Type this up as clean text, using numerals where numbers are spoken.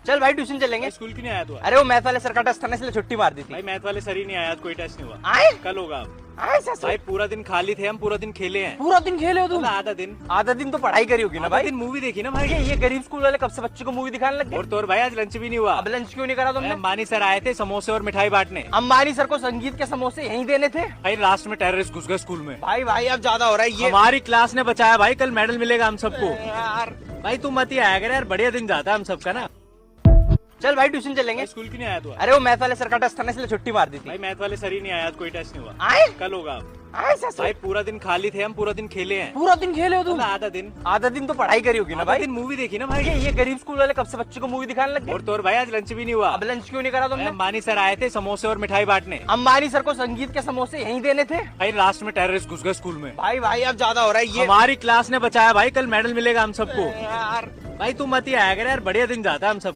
चल भाई ट्यूशन चलेंगे। स्कूल क्यों नहीं आया तू? अरे वो मैथ वाले सर का टेस्ट था ना, इसलिए छुट्टी मार दी थी। भाई मैथ वाले सर ही नहीं आया, आज कोई टेस्ट नहीं हुआ। आए कल होगा। आए सर भाई पूरा दिन खाली थे हम, पूरा दिन खेले हैं। पूरा दिन खेले हो तुम? आधा दिन। आधा दिन तो पढ़ाई करी होगी ना आधा भाई। दिन मूवी देखी ना भाई। ये गरीब स्कूल वाले कब से बच्चों को मूवी दिखाने लग और गए? तो और भाई आज लंच भी नहीं हुआ। अब लंच क्यों नहीं करा तुमने? अंबानी सर आए थे समोसे और मिठाई बांटने। अंबानी सर को संगीत के समोसे यहीं देने थे। भाई लास्ट में टेररिस्ट घुस गए स्कूल में। भाई भाई अब ज्यादा हो रहा है ये हमारी क्लास ने बचाया भाई, कल मेडल मिलेगा हम सबको। यार। भाई तू मत ही आया कर यार, बढ़िया दिन जाता है हम सबका ना। चल भाई ट्यूशन चलेंगे। स्कूल क्यों नहीं आया तू? अरे वो मैथ वाले सर का टेस्ट था ना, इसलिए छुट्टी मार दी थी। भाई मैथ वाले सर ही नहीं आया, आज कोई टेस्ट नहीं हुआ। आए कल होगा। आए सर भाई पूरा दिन खाली थे हम, पूरा दिन खेले हैं। पूरा दिन खेले हो तुम? आधा दिन। आधा दिन तो पढ़ाई करी होगी ना आधा भाई। दिन मूवी देखी ना भाई। ये गरीब स्कूल वाले कब से बच्चों को मूवी दिखाने लग गए? और तो और भाई आज लंच भी नहीं हुआ। अब लंच क्यों नहीं करा तुमने? अंबानी सर आए थे समोसे और मिठाई बांटने। अंबानी सर को संगीत के समोसे यहीं देने थे। भाई लास्ट में टेररिस्ट घुस गए स्कूल में। भाई भाई अब ज्यादा हो रहा है ये हमारी क्लास ने बचाया भाई, कल मेडल मिलेगा हम सबको। यार। भाई तू मत ही आया कर यार, बढ़िया दिन जाता है हम सब।